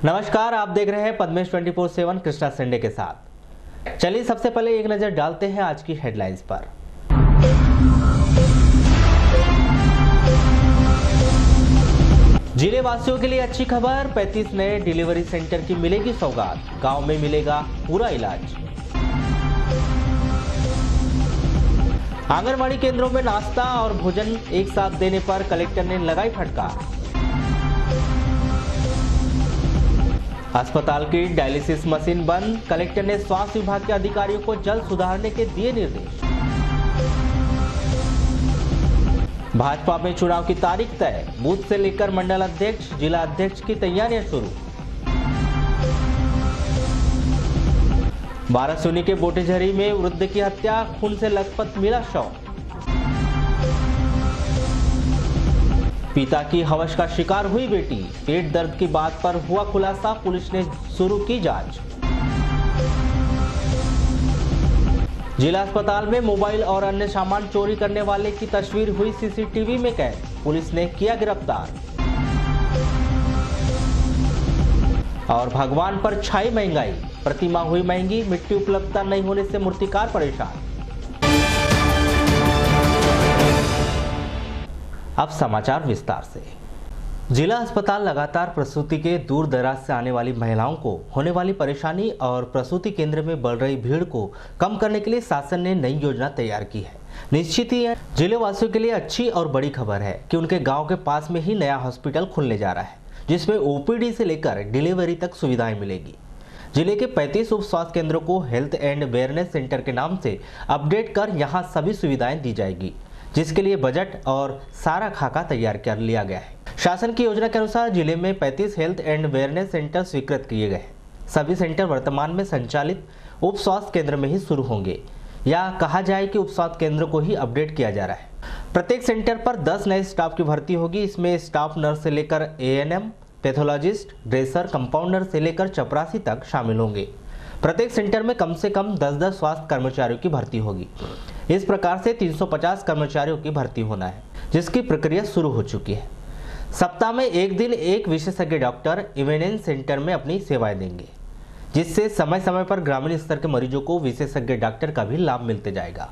नमस्कार, आप देख रहे हैं पद्मेश 24/7 कृष्णा संडे के साथ। चलिए सबसे पहले एक नजर डालते हैं आज की हेडलाइंस पर। जिले वासियों के लिए अच्छी खबर, 35 नए डिलीवरी सेंटर की मिलेगी सौगात, गांव में मिलेगा पूरा इलाज। आंगनवाड़ी केंद्रों में नाश्ता और भोजन एक साथ देने पर कलेक्टर ने लगाई फटकार। अस्पताल की डायलिसिस मशीन बंद, कलेक्टर ने स्वास्थ्य विभाग के अधिकारियों को जल्द सुधारने के दिए निर्देश। भाजपा में चुनाव की तारीख तय, बूथ से लेकर मंडल अध्यक्ष, जिला अध्यक्ष की तैयारियां शुरू। बारासूनी के बोटेझरी में वृद्ध की हत्या, खून से लथपथ मिला शव। पिता की हवस का शिकार हुई बेटी, पेट दर्द की बात पर हुआ खुलासा, पुलिस ने शुरू की जांच। जिला अस्पताल में मोबाइल और अन्य सामान चोरी करने वाले की तस्वीर हुई सीसीटीवी में कैद, पुलिस ने किया गिरफ्तार। और भगवान पर छाई महंगाई, प्रतिमा हुई महंगी, मिट्टी उपलब्धता नहीं होने से मूर्तिकार परेशान। अब समाचार विस्तार से। जिला अस्पताल लगातार प्रसूति के दूर दराज से आने वाली महिलाओं को होने वाली परेशानी और प्रसूति केंद्र में बढ़ रही भीड़ को कम करने के लिए शासन ने नई योजना तैयार की है। निश्चित ही है जिले वासियों के लिए अच्छी और बड़ी खबर है कि उनके गांव के पास में ही नया हॉस्पिटल खुलने जा रहा है, जिसमें ओपीडी से लेकर डिलीवरी तक सुविधाएं मिलेगी। जिले के 35 उप स्वास्थ्य केंद्रों को हेल्थ एंड वेलनेस सेंटर के नाम से अपडेट कर यहाँ सभी सुविधाएं दी जाएगी, जिसके लिए बजट और सारा खाका तैयार कर लिया गया है। शासन की योजना के अनुसार जिले में 35 हेल्थ एंड वेलनेस सेंटर स्वीकृत किए गए हैं। सभी सेंटर वर्तमान में संचालित उप स्वास्थ्य केंद्र में ही शुरू होंगे, या कहा जाए कि उप स्वास्थ्य केंद्र को ही अपडेट किया जा रहा है। प्रत्येक सेंटर पर 10 नए स्टाफ की भर्ती होगी। इसमें स्टाफ नर्स से लेकर एएनएम, पैथोलॉजिस्ट, ड्रेसर, कंपाउंडर से लेकर चपरासी तक शामिल होंगे। प्रत्येक सेंटर में कम से कम 10-10 स्वास्थ्य कर्मचारियों की भर्ती होगी। इस प्रकार से 350 कर्मचारियों की भर्ती होना है, जिसकी प्रक्रिया शुरू हो चुकी है। सप्ताह में एक दिन एक विशेषज्ञ डॉक्टर इमरजेंसी सेंटर में अपनी सेवाएं देंगे, जिससे समय समय पर ग्रामीण स्तर के मरीजों को विशेषज्ञ डॉक्टर का भी लाभ मिलते जाएगा।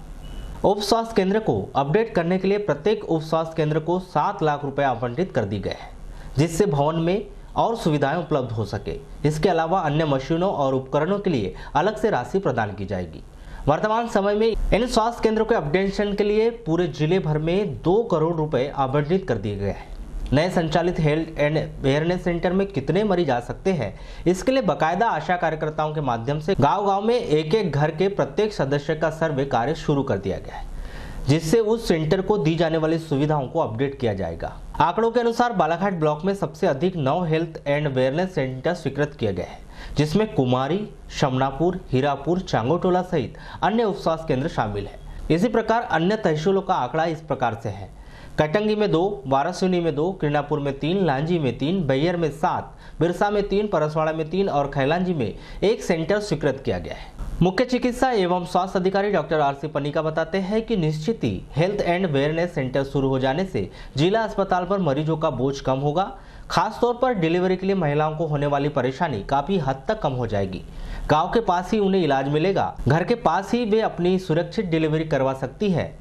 उप स्वास्थ्य केंद्र को अपडेट करने के लिए प्रत्येक उप स्वास्थ्य केंद्र को 7 लाख रुपए आवंटित कर दी गए हैं, जिससे भवन में और सुविधाएं उपलब्ध हो सके। इसके अलावा अन्य मशीनों और उपकरणों के लिए अलग से राशि प्रदान की जाएगी। वर्तमान समय में इन स्वास्थ्य केंद्रों के अपडेशन के लिए पूरे जिले भर में 2 करोड़ रुपए आवंटित कर दिए गए हैं। नए संचालित हेल्थ एंड वेलनेस सेंटर में कितने मरीज आ सकते हैं, इसके लिए बकायदा आशा कार्यकर्ताओं के माध्यम से गांव-गांव में एक-एक घर के प्रत्येक सदस्य का सर्वे कार्य शुरू कर दिया गया है, जिससे उस सेंटर को दी जाने वाली सुविधाओं को अपडेट किया जाएगा। आंकड़ों के अनुसार बालाघाट ब्लॉक में सबसे अधिक 9 हेल्थ एंड वेलनेस सेंटर स्वीकृत किए गए हैं, जिसमें कुमारी, शमनापुर, हीरापुर, चांगोटोला सहित अन्य उप स्वास्थ्य केंद्र शामिल है। इसी प्रकार अन्य तहसीलों का आंकड़ा इस प्रकार से है: कटंगी में 2, वारासूनी में 2, किरणापुर में 3, लांजी में 3, बैयर में 7, बिरसा में 3, परसवाड़ा में 3 और खैलांजी में 1 सेंटर स्वीकृत किया गया है। मुख्य चिकित्सा एवं स्वास्थ्य अधिकारी डॉक्टर आरसी पनिका बताते हैं कि निश्चित ही हेल्थ एंड वेलनेस सेंटर शुरू हो जाने से जिला अस्पताल पर मरीजों का बोझ कम होगा। खासतौर पर डिलीवरी के लिए महिलाओं को होने वाली परेशानी काफी हद तक कम हो जाएगी। गांव के पास ही उन्हें इलाज मिलेगा, घर के पास ही वे अपनी सुरक्षित डिलीवरी करवा सकती है।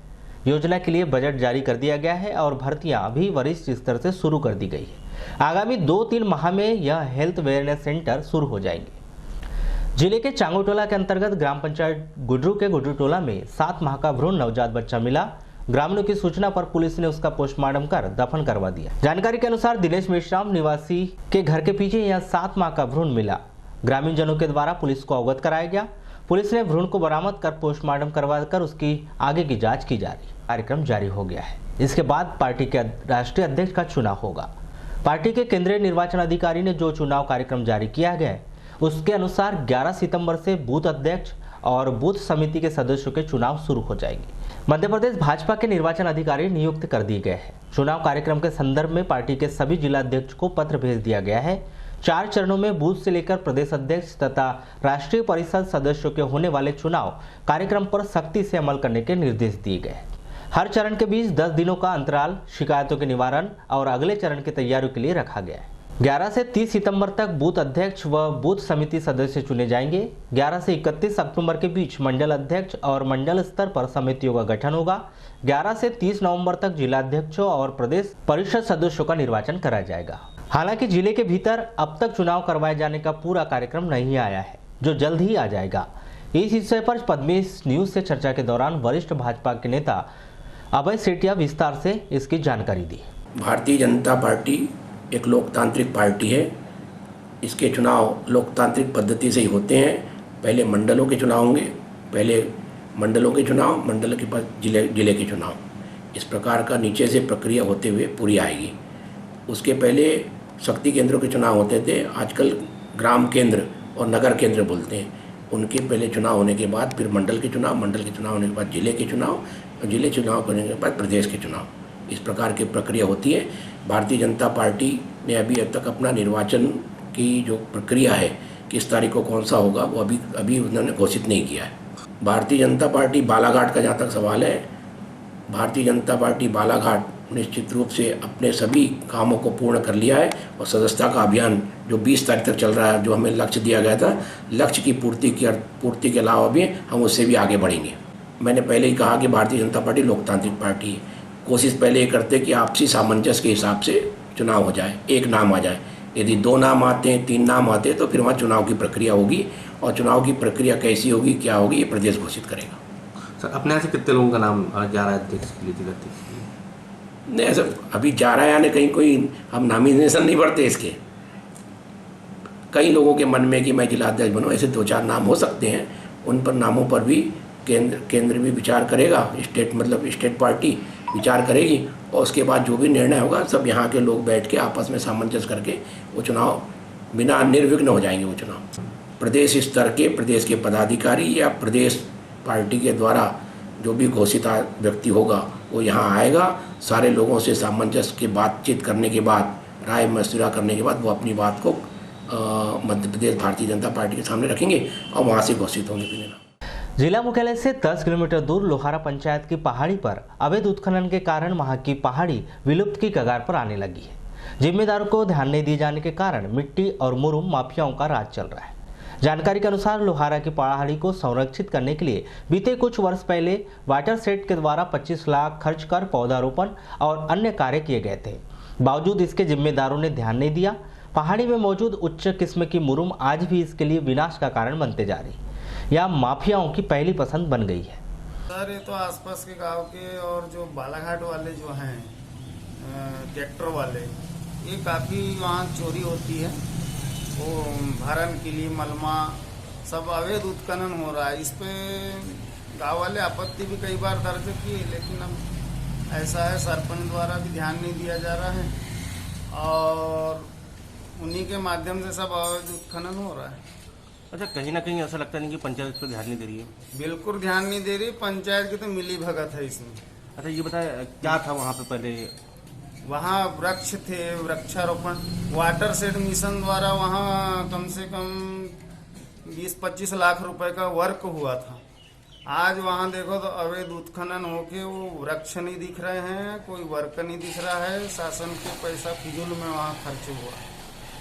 योजना के लिए बजट जारी कर दिया गया है और भर्तियां भी वरिष्ठ स्तर से शुरू कर दी गई है। आगामी 2-3 माह में यह हेल्थ वेलनेस सेंटर शुरू हो जाएंगे। जिले के चांगोटोला के अंतर्गत ग्राम पंचायत गुडरू के गुडरू टोला में 7 माह का भ्रूण नवजात बच्चा मिला। ग्रामीणों की सूचना पर पुलिस ने उसका पोस्टमार्टम कर दफन करवा दिया। जानकारी के अनुसार दिनेश मेश्राम निवासी के घर के पीछे यह 7 माह का भ्रूण मिला। ग्रामीण जनों के द्वारा पुलिस को अवगत कराया गया। पुलिस ने भ्रूण को बरामद कर पोस्टमार्टम करवाकर उसकी आगे की जाँच की जा रही। कार्यक्रम जारी हो गया है। इसके बाद पार्टी के राष्ट्रीय अध्यक्ष का चुनाव होगा। पार्टी के केंद्रीय निर्वाचन अधिकारी ने जो चुनाव कार्यक्रम जारी किया गया है, उसके अनुसार 11 सितंबर से बूथ अध्यक्ष और बूथ समिति के सदस्यों के चुनाव शुरू हो जाएंगे। मध्य प्रदेश भाजपा के निर्वाचन अधिकारी नियुक्त कर दिए गए हैं। चुनाव कार्यक्रम के संदर्भ में पार्टी के सभी जिला अध्यक्ष को पत्र भेज दिया गया है। 4 चरणों में बूथ से लेकर प्रदेश अध्यक्ष तथा राष्ट्रीय परिषद सदस्यों के होने वाले चुनाव कार्यक्रम पर सख्ती से अमल करने के निर्देश दिए गए हैं। हर चरण के बीच 10 दिनों का अंतराल शिकायतों के निवारण और अगले चरण की तैयारियों के लिए रखा गया है। 11 से 30 सितंबर तक बूथ अध्यक्ष व बूथ समिति सदस्य चुने जाएंगे। 11 से 31 अक्टूबर के बीच मंडल अध्यक्ष और मंडल स्तर पर समितियों का गठन होगा। 11 से 30 नवंबर तक जिलाध्यक्षों और प्रदेश परिषद सदस्यों का निर्वाचन कराया जाएगा। हालांकि जिले के भीतर अब तक चुनाव करवाए जाने का पूरा कार्यक्रम नहीं आया है, जो जल्द ही आ जाएगा। इस विषय पर पद्मेश न्यूज से चर्चा के दौरान वरिष्ठ भाजपा के नेता अभय सेठिया विस्तार से इसकी जानकारी दी। भारतीय जनता पार्टी एक लोकतांत्रिक पार्टी है। इसके चुनाव लोकतांत्रिक पद्धति से ही होते हैं। पहले मंडलों के चुनाव होंगे, पहले मंडलों के चुनाव, मंडल के बाद जिले के चुनाव। इस प्रकार का नीचे से प्रक्रिया होते हुए पूरी आएगी। उसके पहले शक्ति केंद्रों के चुनाव होते थे, आजकल ग्राम केंद्र और नगर केंद्र बोलते हैं। उनके पहले चुनाव होने के बाद फिर मंडल के चुनाव, मंडल के चुनाव होने के बाद जिले के चुनाव, जिले चुनाव करने के बाद प्रदेश के चुनाव। इस प्रकार की प्रक्रिया होती है। भारतीय जनता पार्टी ने अभी तक अपना निर्वाचन की जो प्रक्रिया है, किस तारीख को कौन सा होगा, वो अभी उन्होंने घोषित नहीं किया है। भारतीय जनता पार्टी बालाघाट का जहाँ तक सवाल है, भारतीय जनता पार्टी बालाघाट निश्चित रूप से अपने सभी कामों को पूर्ण कर लिया है और सदस्यता का अभियान जो 20 तारीख तक चल रहा है, जो हमें लक्ष्य दिया गया था, लक्ष्य की पूर्ति के अलावा भी हम उससे भी आगे बढ़ेंगे। मैंने पहले ही कहा कि भारतीय जनता पार्टी लोकतांत्रिक पार्टी है। कोशिश पहले ये करते कि आपसी सामंजस्य के हिसाब से चुनाव हो जाए, एक नाम आ जाए। यदि 2 नाम आते हैं, 3 नाम आते हैं, तो फिर वहाँ चुनाव की प्रक्रिया होगी और चुनाव की प्रक्रिया कैसी होगी, क्या होगी, ये प्रदेश घोषित करेगा। सर, अपने यहाँ से कितने लोगों का नाम जा रहा है अध्यक्ष के लिए, जिलाध्यक्ष के लिए? नहीं, ऐसा अभी जा रहा है यानी कहीं कोई हम नॉमिनेशन नहीं भरते इसके। कई लोगों के मन में कि मैं जिलाध्यक्ष बनूँ, ऐसे 2-4 नाम हो सकते हैं। उन पर नामों पर भी केंद्र भी विचार करेगा, स्टेट पार्टी विचार करेगी और उसके बाद जो भी निर्णय होगा सब यहाँ के लोग बैठ के आपस में सामंजस्य करके वो चुनाव बिना निर्विघ्न हो जाएंगे। वो चुनाव प्रदेश स्तर के प्रदेश के पदाधिकारी या प्रदेश पार्टी के द्वारा जो भी घोषित व्यक्ति होगा वो यहाँ आएगा। सारे लोगों से सामंजस्य की बातचीत करने के बाद, राय मशविरा करने के बाद वो अपनी बात को मध्य प्रदेश भारतीय जनता पार्टी के सामने रखेंगे और वहाँ से घोषित होंगे। जिला मुख्यालय से 10 किलोमीटर दूर लोहारा पंचायत की पहाड़ी पर अवैध उत्खनन के कारण वहां की पहाड़ी विलुप्त की कगार पर आने लगी है। जिम्मेदारों को ध्यान नहीं दिए जाने के कारण मिट्टी और मुरुम माफियाओं का राज चल रहा है। जानकारी के अनुसार लोहारा की पहाड़ी को संरक्षित करने के लिए बीते कुछ वर्ष पहले वाटर सेट के द्वारा 25 लाख खर्च कर पौधारोपण और अन्य कार्य किए गए थे। बावजूद इसके जिम्मेदारों ने ध्यान नहीं दिया। पहाड़ी में मौजूद उच्च किस्म की मुरुम आज भी इसके लिए विनाश का कारण बनते जा रही, या माफियाओं की पहली पसंद बन गई है। सर, ये तो आसपास के गांव के और जो बालाघाट वाले जो हैं ट्रैक्टर वाले, ये काफ़ी वहाँ चोरी होती है। वो भरण के लिए मलमा सब अवैध उत्खनन हो रहा है। इस पे गाँव वाले आपत्ति भी कई बार दर्ज की, लेकिन अब ऐसा है सरपंच द्वारा भी ध्यान नहीं दिया जा रहा है और उन्हीं के माध्यम से सब अवैध उत्खनन हो रहा है। अच्छा, कहीं ना कहीं ऐसा लगता नहीं कि पंचायत इस पर ध्यान नहीं दे रही है? बिल्कुल ध्यान नहीं दे रही। पंचायत की तो मिली भगत है इसमें। अच्छा, ये बताए क्या था वहाँ पे पहले? वहाँ वृक्ष थे, वृक्षारोपण वाटर सेट मिशन द्वारा वहाँ कम से कम 20-25 लाख रुपए का वर्क हुआ था। आज वहाँ देखो तो अवैध उत्खनन होके वो वृक्ष नहीं दिख रहे हैं, कोई वर्क नहीं दिख रहा है। शासन के पैसा फिजूल में वहाँ खर्च हुआ।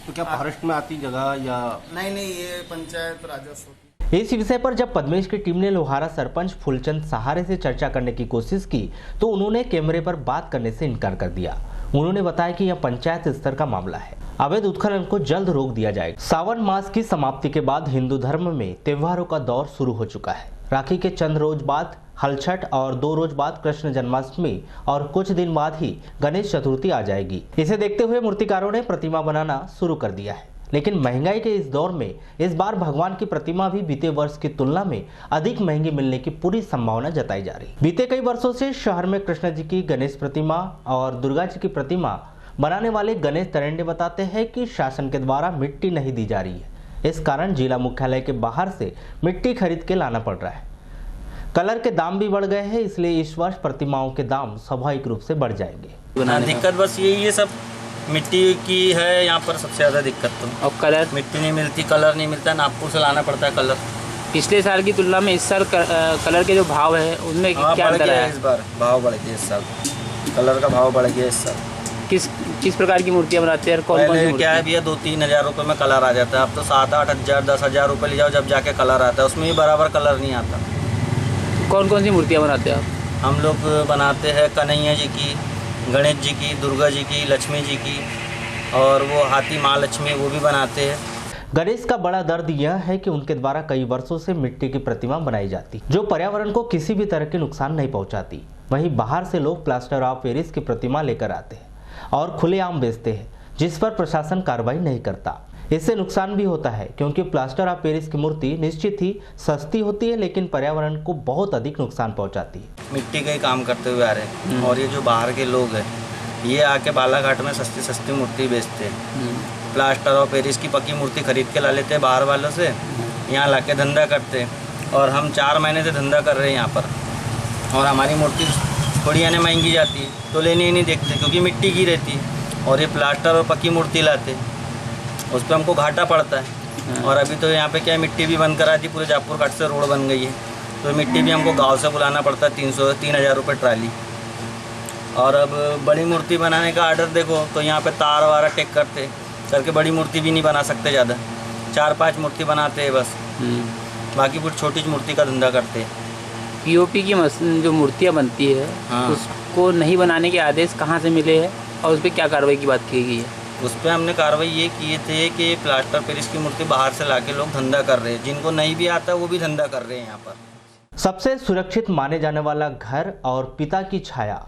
तो क्या फॉरेस्ट में आती जगह या नहीं, ये पंचायत राजस्व। इस विषय पर जब पद्मेश की टीम ने लोहारा सरपंच फूलचंद सहारे से चर्चा करने की कोशिश की तो उन्होंने कैमरे पर बात करने से इनकार कर दिया। उन्होंने बताया कि यह पंचायत स्तर का मामला है, अवैध उत्खनन को जल्द रोक दिया जाएगा। सावन मास की समाप्ति के बाद हिंदू धर्म में त्योहारों का दौर शुरू हो चुका है। राखी के चंद रोज बाद हलछठ और 2 रोज बाद कृष्ण जन्माष्टमी और कुछ दिन बाद ही गणेश चतुर्थी आ जाएगी। इसे देखते हुए मूर्तिकारों ने प्रतिमा बनाना शुरू कर दिया है, लेकिन महंगाई के इस दौर में इस बार भगवान की प्रतिमा भी बीते वर्ष की तुलना में अधिक महंगी मिलने की पूरी संभावना जताई जा रही। बीते कई वर्षों से शहर में कृष्ण जी की, गणेश प्रतिमा और दुर्गा जी की प्रतिमा बनाने वाले गणेश तरेंडे बताते हैं कि शासन के द्वारा मिट्टी नहीं दी जा रही है। इस कारण जिला मुख्यालय के बाहर से मिट्टी खरीद के लाना पड़ रहा है। कलर के दाम भी बढ़ गए हैं, इसलिए इस वर्ष प्रतिमाओं के दाम स्वाभाविक रूप से बढ़ जाएंगे। दिक्कत बस यही है, सब मिट्टी की है यहाँ पर सबसे ज़्यादा दिक्कत। तो और कलर, मिट्टी नहीं मिलती, कलर नहीं मिलता, नागपुर से लाना पड़ता है कलर। पिछले साल की तुलना में इस साल कलर के जो भाव है उनमें क्या अंतर है? इस बार भाव बढ़ गया, इस साल कलर का भाव बढ़ गया इस साल। किस प्रकार की मूर्तियाँ बनाते हैं और कौन कौन सी पहले मूर्ति? क्या है भैया 2-3 हज़ार रुपये में कलर आ जाता है। अब तो 7-8 हज़ार 10 हज़ार रुपये ले जाओ जब जाके कलर आता है, उसमें भी बराबर कलर नहीं आता। कौन कौन सी मूर्तियाँ बनाते हैं आप? हम लोग बनाते हैं कन्हैया जी की, गणेश जी की, दुर्गा जी की, लक्ष्मी जी की, और वो हाथी महालक्ष्मी वो भी बनाते हैं। गणेश का बड़ा दर्द यह है कि उनके द्वारा कई वर्षों से मिट्टी की प्रतिमा बनाई जाती जो पर्यावरण को किसी भी तरह के नुकसान नहीं पहुंचाती। वहीं बाहर से लोग प्लास्टर ऑफ पेरिस की प्रतिमा लेकर आते हैं और खुलेआम बेचते हैं, जिस पर प्रशासन कार्रवाई नहीं करता। इससे नुकसान भी होता है क्योंकि प्लास्टर ऑफ पेरिस की मूर्ति निश्चित ही सस्ती होती है लेकिन पर्यावरण को बहुत अधिक नुकसान पहुंचाती है। मिट्टी का ही काम करते हुए आ रहे हैं, और ये जो बाहर के लोग हैं ये आके बालाघाट में सस्ती सस्ती मूर्ति बेचते हैं। प्लास्टर और पेरिस की पक्की मूर्ति खरीद के ला लेते हैं बाहर वालों से, यहाँ ला के धंधा करते हैं। और हम 4 महीने से धंधा कर रहे हैं यहाँ पर, और हमारी मूर्ति थोड़ी यानी महंगी जाती है तो लेने ही नहीं देखते क्योंकि मिट्टी की रहती है। और ये प्लास्टर और पक्की मूर्ति लाते उस पर हमको घाटा पड़ता है। और अभी तो यहाँ पे क्या है, मिट्टी भी बंद करा दी, पूरे जापुर घाट से रोड बन गई है तो मिट्टी भी हमको गाँव से बुलाना पड़ता है 3 हज़ार रुपये ट्राली। और अब बड़ी मूर्ति बनाने का आर्डर देखो तो यहाँ पे तार वारा टेक करके बड़ी मूर्ति भी नहीं बना सकते, ज़्यादा 4-5 मूर्ति बनाते हैं बस, बाकी कुछ छोटी मूर्ति का धंधा करते हैं। पीओपी की जो मूर्तियाँ बनती है हाँ। उसको नहीं बनाने के आदेश कहाँ से मिले हैं और उस पर क्या कार्रवाई की बात की गई है? उस पर हमने कार्रवाई ये किए थे कि प्लास्टर पेरिस की मूर्ति बाहर से लाके लोग धंधा कर रहे हैं, जिनको नहीं भी आता वो भी धंधा कर रहे हैं यहाँ पर। सबसे सुरक्षित माने जाने वाला घर और पिता की छाया,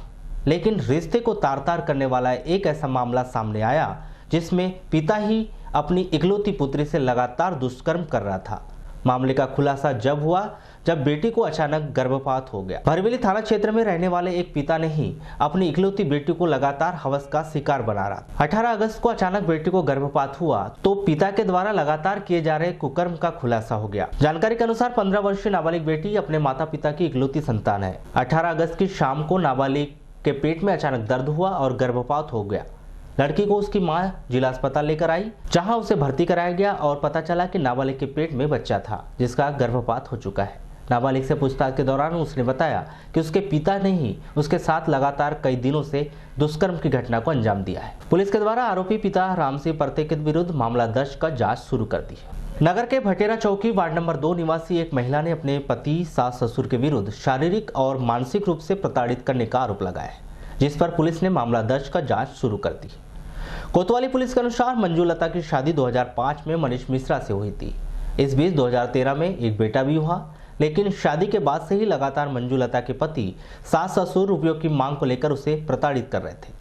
लेकिन रिश्ते को तार-तार करने वाला एक ऐसा मामला सामने आया जिसमें पिता ही अपनी इकलौती पुत्री से लगातार दुष्कर्म कर रहा था। मामले का खुलासा जब हुआ जब बेटी को अचानक गर्भपात हो गया। बरवेली थाना क्षेत्र में रहने वाले एक पिता ने ही अपनी इकलौती बेटी को लगातार हवस का शिकार बना रहा। 18 अगस्त को अचानक बेटी को गर्भपात हुआ तो पिता के द्वारा लगातार किए जा रहे कुकर्म का खुलासा हो गया। जानकारी के अनुसार 15 वर्षीय नाबालिग बेटी अपने माता पिता की इकलौती संतान है। 18 अगस्त की शाम को नाबालिग के पेट में अचानक दर्द हुआ और गर्भपात हो गया। लड़की को उसकी मां जिला अस्पताल लेकर आई, जहां उसे भर्ती कराया गया और पता चला कि नाबालिग के पेट में बच्चा था जिसका गर्भपात हो चुका है। नाबालिग से पूछताछ के दौरान उसने बताया कि उसके पिता ने ही उसके साथ लगातार कई दिनों से दुष्कर्म की घटना को अंजाम दिया है। पुलिस के द्वारा आरोपी पिता राम सिंह परते के विरुद्ध मामला दर्ज कर जाँच शुरू कर दी है। नगर के भटेरा चौकी वार्ड नंबर 2 निवासी एक महिला ने अपने पति सास ससुर के विरुद्ध शारीरिक और मानसिक रूप से प्रताड़ित करने का आरोप लगाया है, जिस पर पुलिस ने मामला दर्ज कर जांच शुरू कर दी। कोतवाली पुलिस के अनुसार मंजूलता की शादी 2005 में मनीष मिश्रा से हुई थी। इस बीच 2013 में एक बेटा भी हुआ, लेकिन शादी के बाद से ही लगातार मंजूलता के पति सास ससुर रुपयों की मांग को लेकर उसे प्रताड़ित कर रहे थे।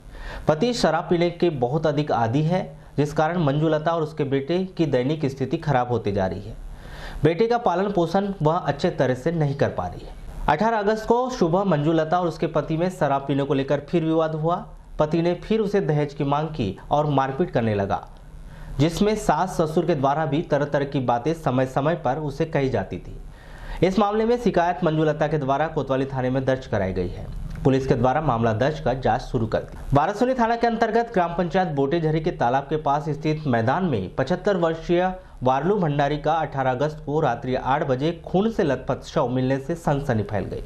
पति शराब पीने के बहुत अधिक आदी है, जिस कारण मंजूलता और उसके बेटे की दैनिक स्थिति खराब होती जा रही है। बेटे का पालन पोषण वह अच्छे तरह से नहीं कर पा रही है। 18 अगस्त को सुबह मंजूलता और उसके पति में शराब पीने को लेकर फिर विवाद हुआ। पति ने फिर उसे दहेज की मांग की और मारपीट करने लगा, जिसमें सास ससुर के द्वारा भी तरह तरह की बातें समय समय पर उसे कही जाती थी। इस मामले में शिकायत मंजूलता के द्वारा कोतवाली थाने में दर्ज कराई गई है। पुलिस के द्वारा मामला दर्ज कर जांच शुरू कर दी। बारासूनी थाना के अंतर्गत ग्राम पंचायत बोटेझरी के तालाब के पास स्थित मैदान में 75 वर्षीय वारलू भंडारी का 18 अगस्त को रात्रि 8 बजे खून से लथपथ शव मिलने से सनसनी फैल गई।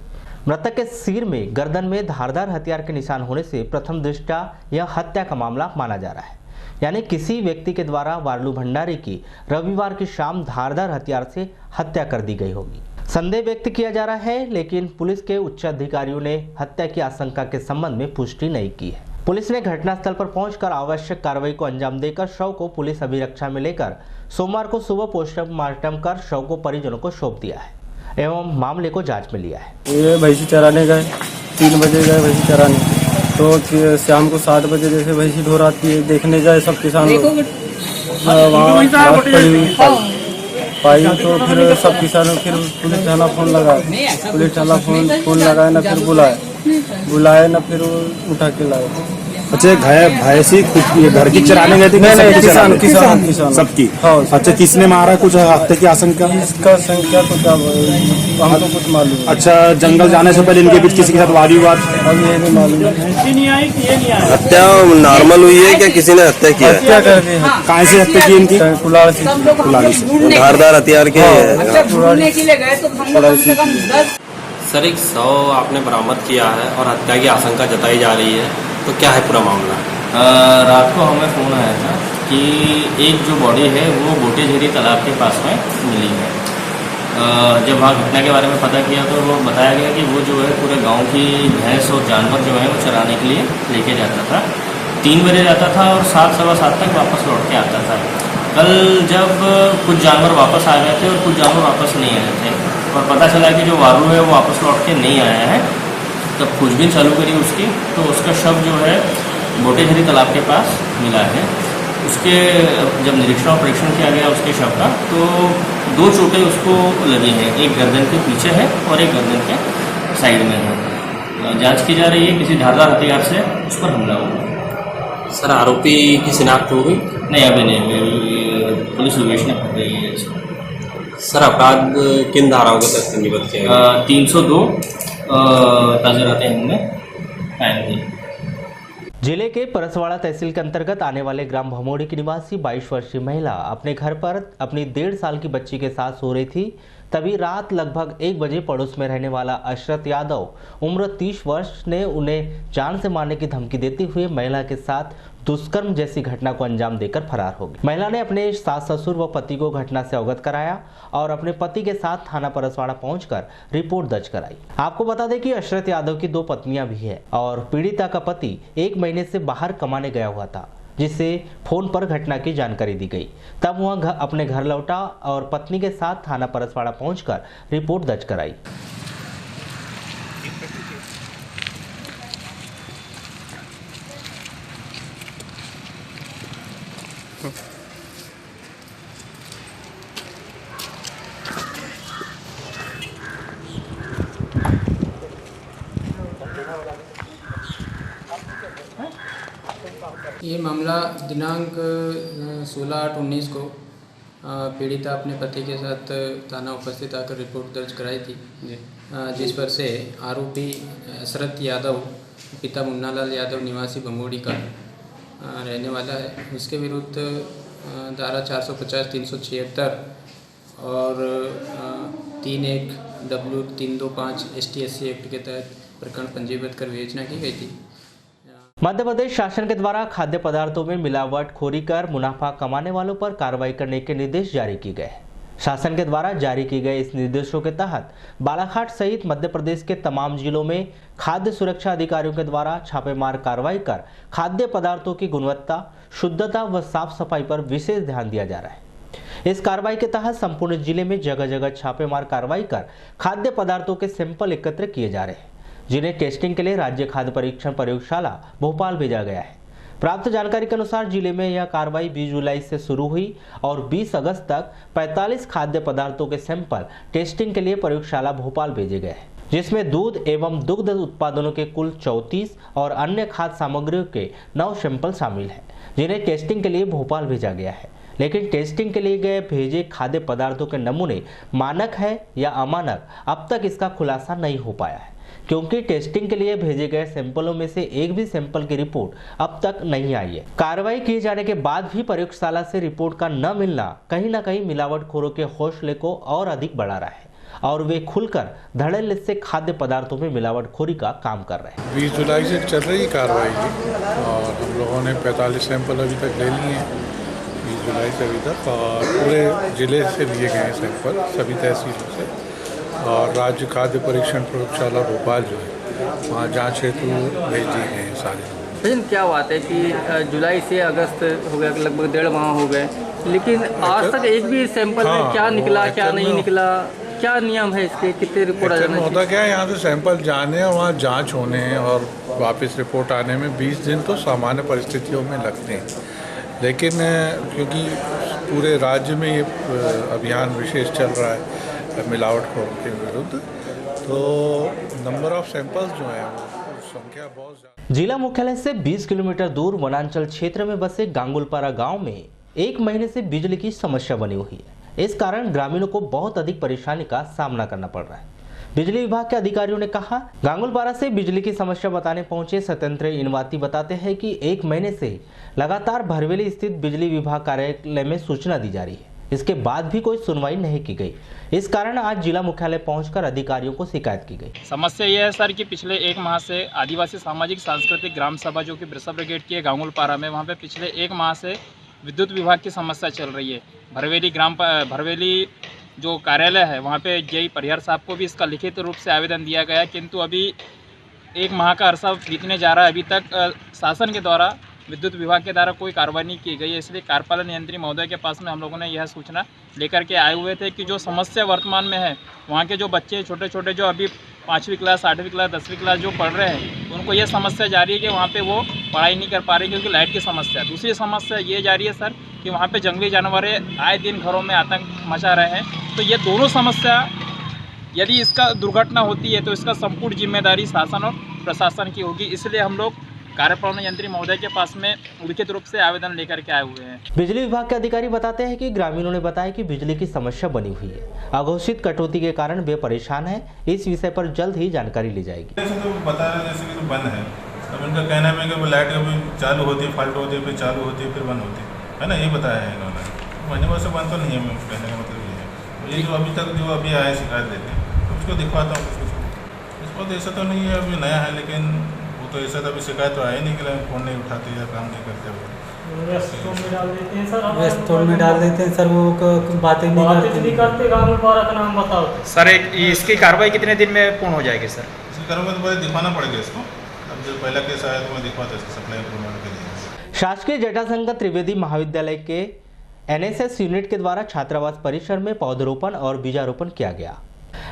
मृतक के सिर में गर्दन में धारदार हथियार के निशान होने से प्रथम दृष्टया यह हत्या का मामला माना जा रहा है, यानी किसी व्यक्ति के द्वारा वारलू भंडारी की रविवार की शाम धारदार हथियार से हत्या कर दी गई होगी। संदेह व्यक्त किया जा रहा है, लेकिन पुलिस के उच्च अधिकारियों ने हत्या की आशंका के संबंध में पुष्टि नहीं की है। पुलिस ने घटनास्थल पर पहुंचकर आवश्यक कार्रवाई को अंजाम देकर शव को पुलिस अभिरक्षा में लेकर सोमवार को सुबह पोस्टमार्टम कर शव को परिजनों को सौंप दिया है एवं मामले को जांच में लिया है। ये भैंसी चराने गए, 3 बजे गए भैंसी चराने, तो शाम को 7 बजे जैसे भैंसी ढोराती है देखने जाए सब किसान लोग वहाँ पाई, तो फिर सब किसानों फिर पुलिस थाना फोन लगाए, पुलिस थाना फोन लगाए ना, फिर बुलाए ना, फिर उठा के लाए। अच्छा, भैंसी खुद घर की चराने गए थे? नहीं, किसान सबकी। हाँ। अच्छा, किसने मारा? कुछ हत्या की आशंका? इसका संख्या तो क्या हमको कुछ मालूम है। अच्छा, जंगल जाने से पहले इनके बीच किसी के साथ वाद विवाद? अब ये नहीं मालूम है। हत्या नॉर्मल हुई है क्या किसी ने हत्या किया? हत्या कर दी है। कहाँ से हत्या की इनकी? कुलाड़ से। धारदार हथियार के। सर, एक शव आपने बरामद किया है और हत्या की आशंका जताई जा रही है, तो क्या है पूरा मामला? रात को हमें फ़ोन आया था कि एक जो बॉडी है वो बोटेझरी तालाब के पास में मिली है। जब वहाँ घटना के बारे में पता किया तो वो बताया गया कि वो जो है पूरे गांव की भैंस और जानवर जो है वो चराने के लिए लेके जाता था। 3 बजे जाता था और 7 सवा 7 तक वापस लौट के आता था। कल जब कुछ जानवर वापस आ गए थे और कुछ जानवर वापस नहीं आए थे और पता चला कि जो वारू है वो वापस लौट के नहीं आया है, तब खोजबीन चालू करी उसकी, तो उसका शव जो है बोटेझरी तालाब के पास मिला है। उसके जब निरीक्षण और परीक्षण किया गया उसके शव का, तो 2 चोटें उसको लगी हैं, एक गर्दन के पीछे है और एक गर्दन के साइड में है। जांच की जा रही है, किसी धारदार हथियार से उस पर हमला हुआ। सर आरोपी की शिनाख्त हो गई? नहीं, अभी नहीं, पुलिस विवेचना कर रही है इसको। सर अपराध किन धाराओं के तहत पंजीबद्ध किया गया? 302 ताज़ारातें हमने कायम की। जिले के परसवाड़ा तहसील के अंतर्गत आने वाले ग्राम भमोड़ी की निवासी 22 वर्षीय महिला अपने घर पर अपनी 1.5 साल की बच्ची के साथ सो रही थी। तभी रात लगभग 1 बजे पड़ोस में रहने वाला अशरत यादव उम्र 30 वर्ष ने उन्हें जान से मारने की धमकी देते हुए महिला के साथ दुष्कर्म जैसी घटना को अंजाम देकर फरार हो गई। महिला ने अपने सास ससुर व पति को घटना से अवगत कराया और अपने पति के साथ थाना परसवाड़ा पहुंचकर रिपोर्ट दर्ज कराई। आपको बता दें कि अशरत यादव की 2 पत्नियां भी है और पीड़िता का पति 1 महीने से बाहर कमाने गया हुआ था, जिससे फोन पर घटना की जानकारी दी गई। तब वह अपने घर लौटा और पत्नी के साथ थाना परसवाड़ा पहुंचकर रिपोर्ट दर्ज कराई। ये मामला दिनांक 16/8/19 को पीड़िता अपने पति के साथ थाना उपस्थित आकर रिपोर्ट दर्ज कराई थी, जिस पर से आरोपी अशरत यादव पिता मुन्नालाल यादव निवासी भमोड़ी का रहने वाला है, उसके विरुद्ध धारा 450, 376 और 31W325 ST/SC एक्ट के तहत प्रकरण पंजीबद्ध कर विवेचना की गई थी। मध्य प्रदेश शासन के द्वारा खाद्य पदार्थों में मिलावटखोरी कर मुनाफा कमाने वालों पर कार्रवाई करने के निर्देश जारी किए गए। शासन के द्वारा जारी किए गए इस निर्देशों के तहत बालाघाट सहित मध्य प्रदेश के तमाम जिलों में खाद्य सुरक्षा अधिकारियों के द्वारा छापेमार कार्रवाई कर खाद्य पदार्थों की गुणवत्ता, शुद्धता व साफ सफाई पर विशेष ध्यान दिया जा रहा है। इस कार्रवाई के तहत संपूर्ण जिले में जगह जगह छापेमार कार्रवाई कर खाद्य पदार्थों के सैंपल एकत्र किए जा रहे हैं, जिन्हें टेस्टिंग के लिए राज्य खाद्य परीक्षण प्रयोगशाला भोपाल भेजा गया है। प्राप्त जानकारी के अनुसार जिले में यह कार्रवाई 20 जुलाई से शुरू हुई और 20 अगस्त तक 45 खाद्य पदार्थों के सैंपल टेस्टिंग के लिए प्रयोगशाला भोपाल भेजे गए हैं, जिसमें दूध एवं दुग्ध उत्पादनों के कुल 34 और अन्य खाद्य सामग्रियों के 9 सैंपल शामिल हैं, जिन्हें टेस्टिंग के लिए भोपाल भेजा गया है। लेकिन टेस्टिंग के लिए गए भेजे खाद्य पदार्थों के नमूने मानक है या अमानक, अब तक इसका खुलासा नहीं हो पाया है, क्योंकि टेस्टिंग के लिए भेजे गए सैंपलों में से एक भी सैंपल की रिपोर्ट अब तक नहीं आई है। कार्रवाई किए जाने के बाद भी प्रयोगशाला से रिपोर्ट का न मिलना कहीं न कहीं मिलावटखोरों के हौसले को और अधिक बढ़ा रहा है और वे खुलकर धड़ल्ले से खाद्य पदार्थों में मिलावटखोरी का काम कर रहे हैं। 20 जुलाई से चल रही कार्रवाई और हम लोगों ने 45 सैंपल अभी तक ले लिए हैं 20 जुलाई से अभी तक, और पूरे जिले से लिए गए सैंपल सभी तहसीलों से, और राज्य खाद्य परीक्षण प्रयोगशाला भोपाल जो है वहाँ जांच हेतु भेज दिए गए हैं सारे। लेकिन क्या बात है कि जुलाई से अगस्त हो गया, लगभग 1.5 माह हो गए, लेकिन आज तक एक भी सैंपल में क्या निकला क्या नहीं निकला, क्या नियम है इसके, कितने रिपोर्ट आ जाना होता क्या है, यहाँ से सैंपल जाने और वहाँ जांच होने और वापस रिपोर्ट आने में 20 दिन तो सामान्य परिस्थितियों में लगते हैं, लेकिन क्योंकि पूरे राज्य में ये अभियान विशेष चल रहा है मिलावटखोरों के विरुद्ध, तो नंबर ऑफ सैंपल्स जो है वो संख्या बहुत ज़्यादा। जिला मुख्यालय से 20 किलोमीटर दूर वनांचल क्षेत्र में बसे गांगुलपारा गांव में 1 महीने से बिजली की समस्या बनी हुई है। इस कारण ग्रामीणों को बहुत अधिक परेशानी का सामना करना पड़ रहा है। बिजली विभाग के अधिकारियों ने कहा, गांगुलपारा से बिजली की समस्या बताने पहुंचे स्वतंत्र इनवाती बताते हैं कि 1 महीने से लगातार भरवेली स्थित बिजली विभाग कार्यालय में सूचना दी जा रही है, इसके बाद भी कोई सुनवाई नहीं की गई। इस कारण आज जिला मुख्यालय पहुंचकर अधिकारियों को शिकायत की गई। समस्या यह है सर कि पिछले 1 माह से आदिवासी सामाजिक सांस्कृतिक ग्राम सभा जो कि बिरसा ब्रिगेड की है गांगुलपारा में, वहाँ पे पिछले 1 माह से विद्युत विभाग की समस्या चल रही है। भरवेली जो कार्यालय है वहाँ पे जेई परिहर साहब को भी इसका लिखित रूप से आवेदन दिया गया, किंतु अभी 1 माह का अरसा बीतने जा रहा है, अभी तक शासन के द्वारा विद्युत विभाग के द्वारा कोई कार्रवाई नहीं की गई है। इसलिए कार्यपालन यंत्री महोदय के पास में हम लोगों ने यह सूचना लेकर के आए हुए थे कि जो समस्या वर्तमान में है, वहाँ के जो बच्चे छोटे छोटे जो अभी 5वीं क्लास 8वीं क्लास 10वीं क्लास जो पढ़ रहे हैं, उनको ये समस्या जारी है कि वहाँ पे वो पढ़ाई नहीं कर पा रहे क्योंकि लाइट की समस्या। दूसरी समस्या ये जारी है सर कि वहाँ पे जंगली जानवर आए दिन घरों में आतंक मचा रहे हैं। तो ये दोनों समस्या यदि इसका दुर्घटना होती है तो इसका संपूर्ण जिम्मेदारी शासन और प्रशासन की होगी। इसलिए हम लोग कार्यपालन यंत्री महोदय के पास में लिखित रूप से आवेदन लेकर के आए हुए हैं। बिजली विभाग के अधिकारी बताते हैं कि ग्रामीणों ने बताया कि बिजली की समस्या बनी हुई है, अघोषित कटौती के कारण वे परेशान हैं। इस विषय पर जल्द ही जानकारी ली जाएगी। तो बता रहे जैसे कि तो बंद है, अब इनका कहना है कि वो लाइट कभी चालू होती है, फाल्ट होती है, फिर चालू होती है, फिर बंद होती है ना, ये बताया है इन्होंने। महीने भर से बंद तो नहीं है, कहने का मतलब ये है। ये जो अभी तक जो अभी आए शिकायत देते हैं तो उसको दिखवाता हूँ। इसको ऐसा तो नहीं है, अभी नया है, लेकिन वो तो ऐसा अभी शिकायत तो आई नहीं कि फ़ोन नहीं उठाते या काम नहीं करते। व्यस्तों में डाल देते हैं सर, वो बातें नहीं करते। गांगुलपारा का नाम बताओ सर। इसकी कार्रवाई कितने दिन में पूर्ण हो जाएगी सर? इसकी कार्रवाई तो पहले दिखवाना पड़ेगा इसको। अब जो पहला केस आया तो मैं दिखवाता इसको सप्लाई इम्प्रूवमेंट के लिए। शासकीय जटाशंकर त्रिवेदी महाविद्यालय के एनएसएस यूनिट के द्वारा छात्रावास परिसर में पौधरोपण और बीजारोपण किया गया।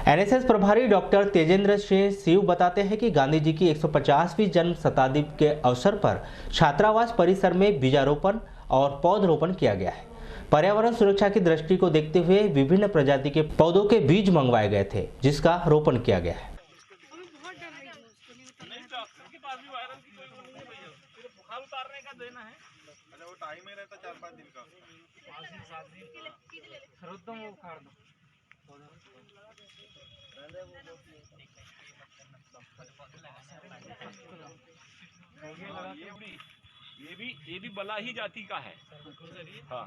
एनएसएस प्रभारी डॉक्टर तेजेंद्र सिंह शिव बताते हैं कि गांधी जी की 150वीं जन्म शताब्दी के अवसर पर छात्रावास परिसर में बीजारोपण और पौधरोपण किया गया है। पर्यावरण सुरक्षा की दृष्टि को देखते हुए विभिन्न प्रजाति के पौधों के बीज मंगवाए गए थे, जिसका रोपण किया गया है। ये भी बला ही जाति का है। हाँ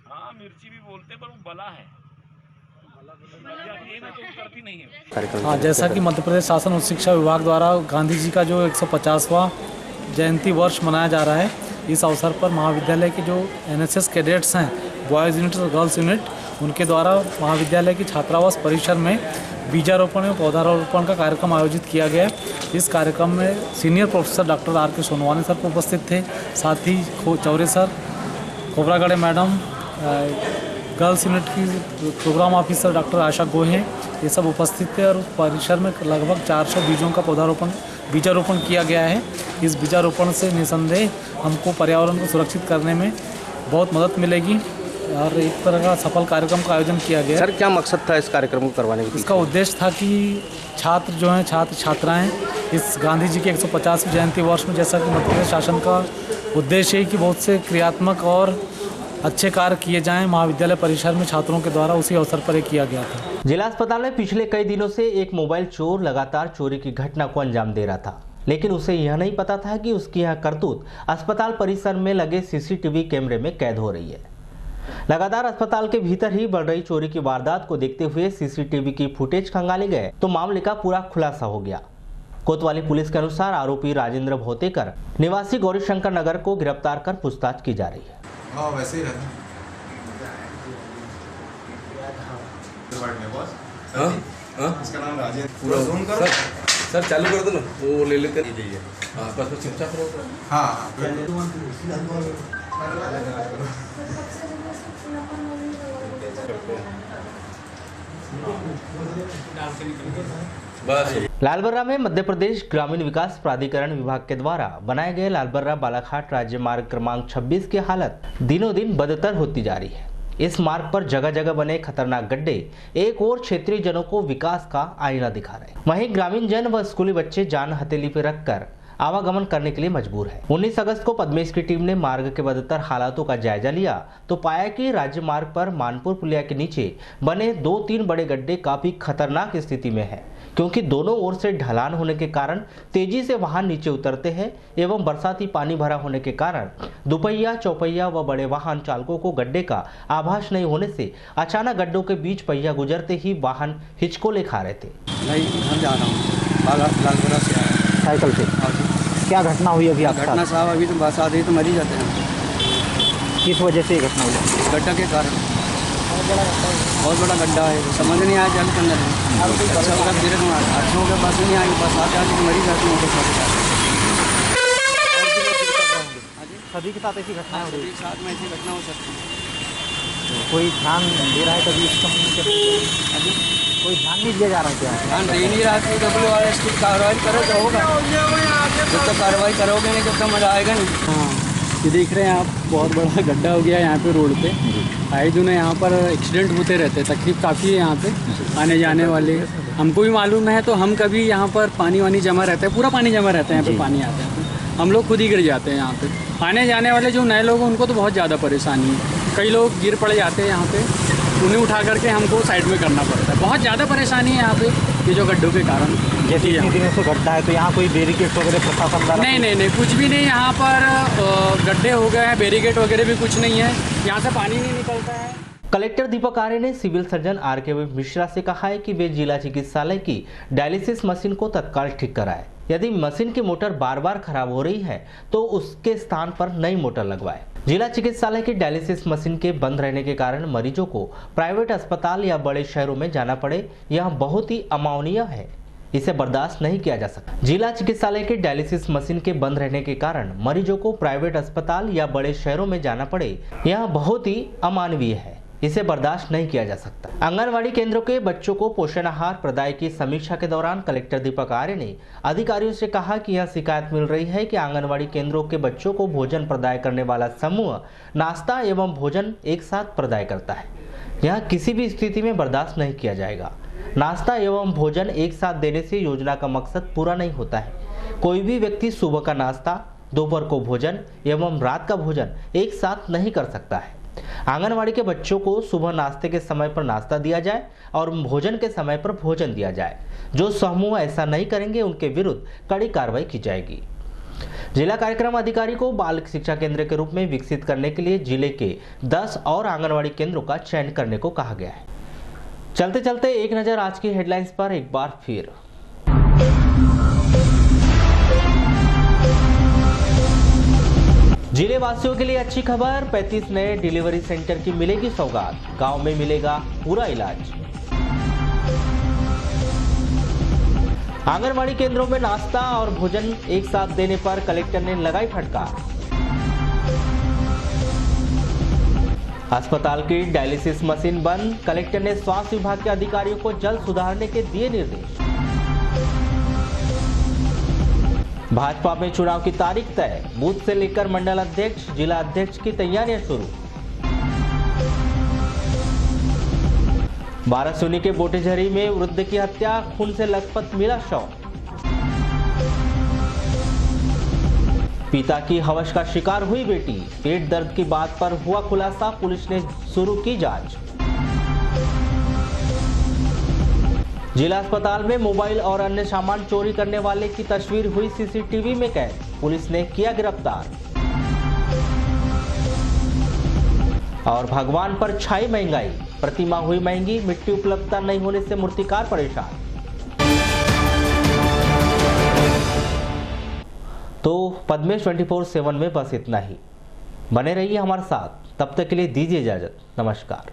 हाँ, मिर्ची भी बोलते हैं पर वो बला है। हाँ, जैसा कि मध्य प्रदेश शासन उच्च शिक्षा विभाग द्वारा गांधी जी का जो 150वां जयंती वर्ष मनाया जा रहा है, इस अवसर पर महाविद्यालय के जो एनएसएस कैडेट्स हैं, बॉयज़ यूनिट और गर्ल्स यूनिट, उनके द्वारा महाविद्यालय की छात्रावास परिसर में बीजारोपण एवं पौधारोपण का कार्यक्रम आयोजित किया गया। इस कार्यक्रम में सीनियर प्रोफेसर डॉक्टर आर के सोनवानी सर उपस्थित थे, साथ ही Chaure sir, Khobragade madam, girls unit की programme officer doctor Asha Gohe, ये सब उपस्थित थे। और परिसर में लगभग 400 बीजों का बीजारोपण किया गया है। इस बीजारोपण से निसंदेह हमको पर्यावरण को सुरक्षित करने में बहुत मदद मिलेगी और एक तरह का सफल कार्यक्रम का आयोजन किया गया। सर, क्या मकसद था इस कार्यक्रम को करवाने का? इसका उद्देश्य था कि छात्र जो हैं, छात्र छात्राएं इस गांधी जी के 150वीं जयंती वर्ष में, जैसा कि मध्य प्रदेश शासन का उद्देश्य है कि बहुत से क्रियात्मक और अच्छे कार्य किए जाएं महाविद्यालय परिसर में छात्रों के द्वारा, उसी अवसर पर किया गया था। जिला अस्पताल में पिछले कई दिनों से एक मोबाइल चोर लगातार चोरी की घटना को अंजाम दे रहा था, लेकिन उसे यह नहीं पता था कि उसकी यह करतूत अस्पताल परिसर में लगे सीसीटीवी कैमरे में कैद हो रही है। लगातार अस्पताल के भीतर ही बढ़ रही चोरी की वारदात को देखते हुए सीसीटीवी की फुटेज खंगाले गए तो मामले का पूरा खुलासा हो गया। कोतवाली पुलिस के अनुसार आरोपी राजेंद्र भोतेकर निवासी गौरीशंकर नगर को गिरफ्तार कर पूछताछ की जा रही है। हाँ, वैसे ही रहता। इसका नाम राजेंद्र, पूरा ज़ूम करो सर, चालू कर दो ना, वो ले लेते हैं। बस वो चिपचा करो। हाँ, लालबर्रा में मध्य प्रदेश ग्रामीण विकास प्राधिकरण विभाग के द्वारा बनाए गए लालबर्रा बालाघाट राज्य मार्ग क्रमांक 26 की हालत दिनों दिन बदतर होती जा रही है। इस मार्ग पर जगह जगह बने खतरनाक गड्ढे एक और क्षेत्रीय जनों को विकास का आईना दिखा रहे हैं, वहीं ग्रामीण जन व स्कूली बच्चे जान हथेली पर रखकर आवागमन करने के लिए मजबूर है। 19 अगस्त को पद्मेश की टीम ने मार्ग के बदतर हालातों का जायजा लिया तो पाया कि राज्य मार्ग पर मानपुर पुलिया के नीचे बने 2-3 बड़े गड्ढे काफी खतरनाक स्थिति में है, क्योंकि दोनों ओर से ढलान होने के कारण तेजी से वाहन नीचे उतरते हैं एवं बरसाती पानी भरा होने के कारण दुपहिया, चौपहिया व बड़े वाहन चालकों को गड्ढे का आभास नहीं होने से अचानक गड्ढों के बीच पहिया गुजरते ही वाहन हिचकोले खा रहे थे। घर जा रहा हूँ लालपुरा से साइकिल से। क्या घटना हुई अभी आपके घटना साथ? साहब अभी तो बस आती है तो मर ही जाते हैं। किस वजह से ये घटना हुई? गड्ढा के कारण बहुत बड़ा गड्ढा है, समझ नहीं आया जल के अंदर है। अच्छा होगा धीरे अच्छे होगा, बस नहीं आएगी, बस आते आते मरी जाती है। सभी के साथ ऐसी घटना हो रही है? साथ में ऐसी घटना हो सकती है। कोई ध्यान दे रहा है कभी इस कंपनी कोई ध्यान नहीं दिया जा रहा है क्या? ध्यान दे नहीं रहा कि WRS की कार्रवाई करो तो होगा, जब तक कार्रवाई करोगे नहीं जब तक मजा आएगा नहीं। हाँ, ये देख रहे हैं आप, बहुत बड़ा गड्ढा हो गया है यहाँ पे रोड पे। आए दिन यहाँ पर एक्सीडेंट होते रहते हैं, तकलीफ काफ़ी है यहाँ पे आने जाने वाले। हमको भी मालूम है, तो हम कभी यहाँ पर पानी वानी जमा रहता है, पूरा पानी जमा रहता है यहाँ पे, पानी आता है, हम लोग खुद ही गिर जाते हैं यहाँ पे। आने जाने वाले जो नए लोग हैं उनको तो बहुत ज़्यादा परेशानी है, कई लोग गिर पड़ जाते हैं यहाँ पे, उन्हें उठा करके हमको साइड में करना पड़ता है। बहुत ज़्यादा परेशानी है यहाँ पे ये जो गड्ढों के कारण। जैसे इतने दिनों से गड्ढा है तो यहाँ कोई बैरिकेड वगैरह प्रशासन द्वारा? नहीं, कुछ भी नहीं। यहाँ पर गड्ढे हो गए हैं, बैरिकेड वगैरह भी कुछ नहीं है, यहाँ से पानी नहीं निकलता है। कलेक्टर दीपक आर्य ने सिविल सर्जन RK मिश्रा से कहा है कि वे जिला चिकित्सालय की डायलिसिस मशीन को तत्काल ठीक कराएं। यदि मशीन की मोटर बार बार खराब हो रही है तो उसके स्थान पर नई मोटर लगवाएं। जिला चिकित्सालय की डायलिसिस मशीन के बंद रहने के कारण मरीजों को प्राइवेट अस्पताल या बड़े शहरों में जाना पड़े, यह बहुत ही अमानवीय है, इसे बर्दाश्त नहीं किया जा सकता। जिला चिकित्सालय के डायलिसिस मशीन के बंद रहने के कारण मरीजों को प्राइवेट अस्पताल या बड़े शहरों में जाना पड़े, यह बहुत ही अमानवीय है, इसे बर्दाश्त नहीं किया जा सकता। आंगनवाड़ी केंद्रों के बच्चों को पोषण आहार प्रदाय की समीक्षा के दौरान कलेक्टर दीपक आर्य ने अधिकारियों से कहा कि यह शिकायत मिल रही है कि आंगनवाड़ी केंद्रों के बच्चों को भोजन प्रदाय करने वाला समूह नाश्ता एवं भोजन एक साथ प्रदाय करता है। यह किसी भी स्थिति में बर्दाश्त नहीं किया जाएगा। नाश्ता एवं भोजन एक साथ देने से योजना का मकसद पूरा नहीं होता है। कोई भी व्यक्ति सुबह का नाश्ता, दोपहर को भोजन एवं रात का भोजन एक साथ नहीं कर सकता है। आंगनवाड़ी के बच्चों को सुबह नाश्ते के समय पर नाश्ता दिया जाए और भोजन के समय पर भोजन दिया जाए। जो समूह ऐसा नहीं करेंगे उनके विरुद्ध कड़ी कार्रवाई की जाएगी। जिला कार्यक्रम अधिकारी को बाल शिक्षा केंद्र के रूप में विकसित करने के लिए जिले के 10 और आंगनवाड़ी केंद्रों का चयन करने को कहा गया है। चलते चलते एक नजर आज की हेडलाइंस पर एक बार फिर। जिले वासियों के लिए अच्छी खबर, 35 नए डिलीवरी सेंटर की मिलेगी सौगात, गांव में मिलेगा पूरा इलाज। आंगनवाड़ी केंद्रों में नाश्ता और भोजन एक साथ देने पर कलेक्टर ने लगाई फटकार। अस्पताल की डायलिसिस मशीन बंद, कलेक्टर ने स्वास्थ्य विभाग के अधिकारियों को जल्द सुधारने के दिए निर्देश। भाजपा में चुनाव की तारीख तय, बूथ से लेकर मंडल अध्यक्ष, जिला अध्यक्ष की तैयारियां शुरू। बारासूनी के बोटेझरी में वृद्ध की हत्या, खून से लथपथ मिला शव। पिता की हवस का शिकार हुई बेटी, पेट दर्द की बात पर हुआ खुलासा, पुलिस ने शुरू की जांच। जिला अस्पताल में मोबाइल और अन्य सामान चोरी करने वाले की तस्वीर हुई CCTV में कैद, पुलिस ने किया गिरफ्तार। और भगवान पर छाई महंगाई, प्रतिमा हुई महंगी, मिट्टी उपलब्धता नहीं होने से मूर्तिकार परेशान। तो पद्मेश 24/7 में बस इतना ही। बने रहिए हमारे साथ, तब तक के लिए दीजिए इजाजत। नमस्कार।